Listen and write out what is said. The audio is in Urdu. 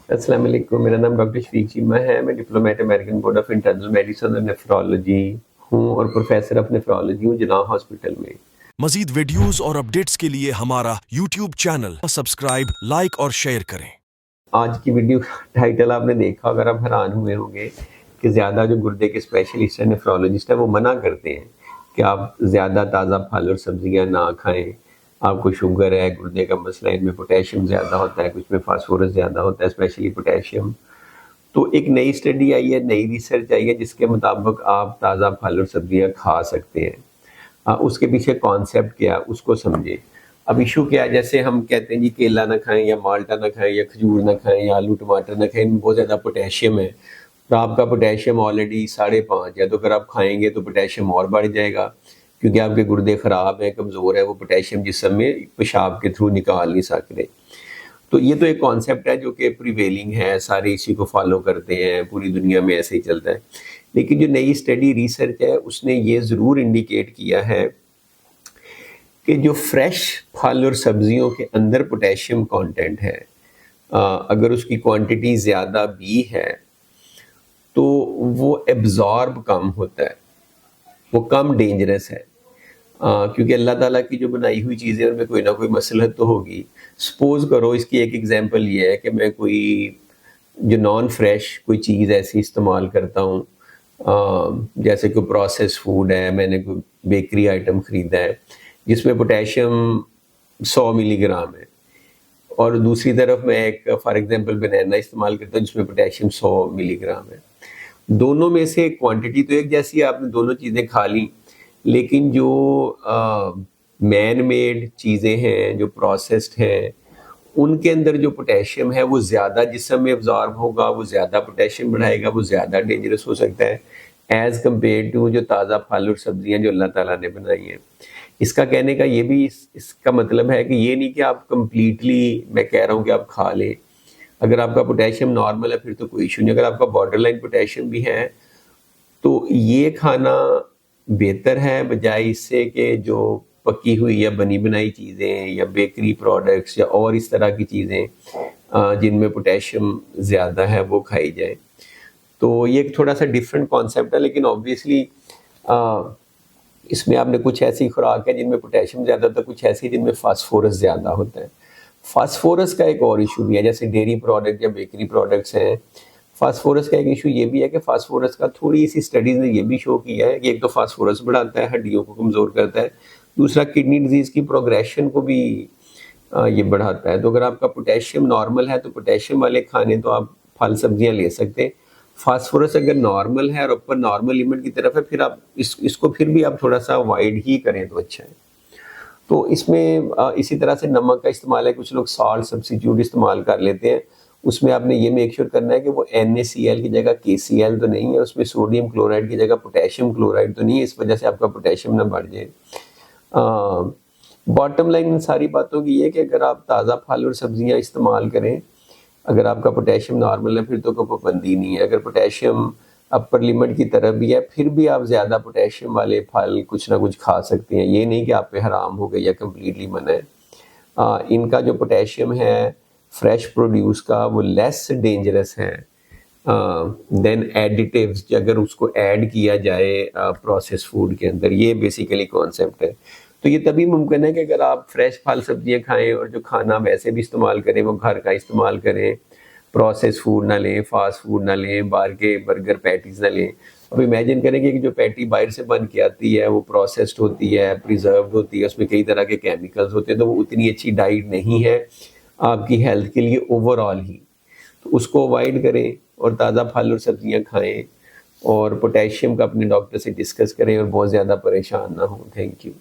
السلام علیکم، میرا نام ڈاکٹر شفیق چیمہ ہے۔ میں diplomat American board of internal medicine اور نیفرولوجی ہوں اور پروفیسر آف نیفرولوجی ہوں جناح ہاسپٹل میں۔ مزید ویڈیوز اور اپڈیٹس کے لیے ہمارا یوٹیوب چینل سبسکرائب، لائک اور شیئر کریں۔ آج کی ویڈیو کا ٹائٹل آپ نے دیکھا، اگر آپ حیران ہوئے ہوں گے کہ زیادہ جو گردے کے اسپیشلسٹ ہیں، نیفرولوجسٹ ہیں، وہ منع کرتے ہیں کہ آپ زیادہ تازہ پھل اور سبزیاں نہ کھائیں۔ آپ کو شوگر ہے، گردے کا مسئلہ ہے، ان میں پوٹیشیم زیادہ ہوتا ہے، کچھ میں فاسفورس زیادہ ہوتا ہے، اسپیشلی پوٹیشیم۔ تو ایک نئی اسٹڈی آئی ہے، نئی ریسرچ آئی ہے جس کے مطابق آپ تازہ پھل اور سبزیاں کھا سکتے ہیں۔ اس کے پیچھے کانسیپٹ کیا اس کو سمجھیں۔ اب ایشو کیا ہے، جیسے ہم کہتے ہیں جی کیلا نہ کھائیں یا مالٹا نہ کھائیں یا کھجور نہ کھائیں یا آلو ٹماٹر نہ کھائیں، ان میں بہت زیادہ پوٹیشیم ہے اور آپ کا پوٹیشیم آلریڈی 5.5 ہے، تو اگر آپ کھائیں گے تو پوٹیشیم اور بڑھ جائے گا کیونکہ آپ کے گردے خراب ہیں، کمزور ہیں، وہ پوٹیشیم جسم میں پیشاب کے تھرو نکال نہیں سکتے۔ تو یہ تو ایک کانسیپٹ ہے جو کہ پریویلنگ ہے، سارے اسی کو فالو کرتے ہیں، پوری دنیا میں ایسے ہی چلتا ہے۔ لیکن جو نئی اسٹڈی ریسرچ ہے اس نے یہ ضرور انڈیکیٹ کیا ہے کہ جو فریش پھل اور سبزیوں کے اندر پوٹیشیم کانٹینٹ ہے، اگر اس کی کوانٹٹی زیادہ بھی ہے تو وہ ایبزارب کم ہوتا ہے، وہ کم ڈینجرس ہے، کیونکہ اللہ تعالیٰ کی جو بنائی ہوئی چیزیں ان میں کوئی نہ کوئی مصلحت تو ہوگی۔ سپوز کرو، اس کی ایک ایگزامپل یہ ہے کہ میں کوئی جو نان فریش کوئی چیز ایسی استعمال کرتا ہوں، جیسے کوئی پروسیس فوڈ ہے، میں نے کوئی بیکری آئٹم خریدا ہے جس میں پوٹیشیم 100 ملی گرام ہے، اور دوسری طرف میں ایک فار ایگزامپل بنانا استعمال کرتا ہوں جس میں پوٹیشیم 100 ملی گرام ہے۔ دونوں میں سے کوانٹٹی تو ایک جیسی ہے، آپ نے دونوں چیزیں کھا لیں، لیکن جو مین میڈ چیزیں ہیں، جو پروسیسڈ ہیں، ان کے اندر جو پوٹیشیم ہے وہ زیادہ جسم میں ابزارب ہوگا، وہ زیادہ پوٹیشیم بڑھائے گا، وہ زیادہ ڈینجرس ہو سکتا ہے ایز کمپیئر ٹو جو تازہ پھل اور سبزیاں جو اللہ تعالیٰ نے بنائی ہیں۔ اس کا کہنے کا یہ بھی اس کا مطلب ہے کہ یہ نہیں کہ آپ کمپلیٹلی میں کہہ رہا ہوں کہ آپ کھا لیں۔ اگر آپ کا پوٹیشیم نارمل ہے پھر تو کوئی ایشو نہیں، اگر آپ کا بارڈر لائن پوٹیشیم بھی ہے تو یہ کھانا بہتر ہے بجائے اس سے کہ جو پکی ہوئی یا بنی بنائی چیزیں یا بیکری پروڈکٹس یا اور اس طرح کی چیزیں جن میں پوٹیشیم زیادہ ہے وہ کھائی جائیں۔ تو یہ ایک تھوڑا سا ڈیفرنٹ کانسیپٹ ہے، لیکن آبویسلی اس میں آپ نے کچھ ایسی خوراک ہے جن میں پوٹیشیم زیادہ ہوتا ہے، کچھ ایسی جن میں فاسفورس زیادہ ہوتا ہے۔ فاسفورس کا ایک اور ایشو بھی ہے، جیسے ڈیری پروڈکٹ یا بیکری پروڈکٹس ہیں۔ فاسفورس کا ایک ایشو یہ بھی ہے کہ فاسفورس کا تھوڑی سی اسٹڈیز نے یہ بھی شو کیا ہے کہ ایک تو فاسفورس بڑھاتا ہے، ہڈیوں کو کمزور کرتا ہے، دوسرا کڈنی ڈیزیز کی پروگریشن کو بھی یہ بڑھاتا ہے۔ تو اگر آپ کا پوٹیشیم نارمل ہے تو پوٹیشیم والے کھانے تو آپ پھل سبزیاں لے سکتے ہیں۔ فاسفورس اگر نارمل ہے اور اوپر نارمل لیمٹ کی طرف ہے، پھر آپ اس کو پھر بھی آپ تھوڑا سا اوائڈ ہی کریں تو اچھا ہے۔ تو اس میں اسی طرح سے نمک کا استعمال ہے، کچھ لوگ سالٹ سبسٹیٹیوٹ استعمال کر لیتے ہیں، اس میں آپ نے یہ میک شیور کرنا ہے کہ وہ NaCl کی جگہ KCl تو نہیں ہے، اس میں سوڈیم کلورائڈ کی جگہ پوٹیشیم کلورائڈ تو نہیں ہے، اس وجہ سے آپ کا پوٹیشیم نہ بڑھ جائے۔ باٹم لائن ان ساری باتوں کی یہ کہ اگر آپ تازہ پھل اور سبزیاں استعمال کریں، اگر آپ کا پوٹیشیم نارمل ہے پھر تو کوئی پابندی نہیں ہے۔ اگر پوٹیشیم اپر لمٹ کی طرف بھی ہے پھر بھی آپ زیادہ پوٹیشیم والے پھل کچھ نہ کچھ کھا سکتے ہیں، یہ نہیں کہ آپ پہ حرام ہو گئی یا کمپلیٹلی منع ہے۔ ان کا جو پوٹیشیم ہے فریش پروڈیوس کا وہ لیس ڈینجرس ہے دین ایڈیٹیوز، اگر اس کو ایڈ کیا جائے پروسیس فوڈ کے اندر۔ یہ بیسیکلی کانسیپٹ ہے۔ تو یہ تبھی ممکن ہے کہ اگر آپ فریش پھل سبزیاں کھائیں اور جو کھانا ویسے بھی استعمال کریں وہ گھر کا استعمال کریں، پروسیس فوڈ نہ لیں، فاسٹ فوڈ نہ لیں، باہر کے برگر پیٹیز نہ لیں۔ اب امیجن کریں کہ جو پیٹی باہر سے بن کے آتی ہے وہ پروسیسڈ ہوتی ہے، پریزروڈ ہوتی ہے، اس میں کئی طرح کے کیمیکلز ہوتے ہیں، تو وہ اتنی اچھی ڈائٹ نہیں ہے آپ کی ہیلتھ کے لیے اوور آل ہی۔ تو اس کو اوائڈ کریں اور تازہ پھل اور سبزیاں کھائیں اور پوٹیشیم کا اپنے ڈاکٹر سے ڈسکس کریں اور بہت زیادہ پریشان نہ ہوں۔ Thank you.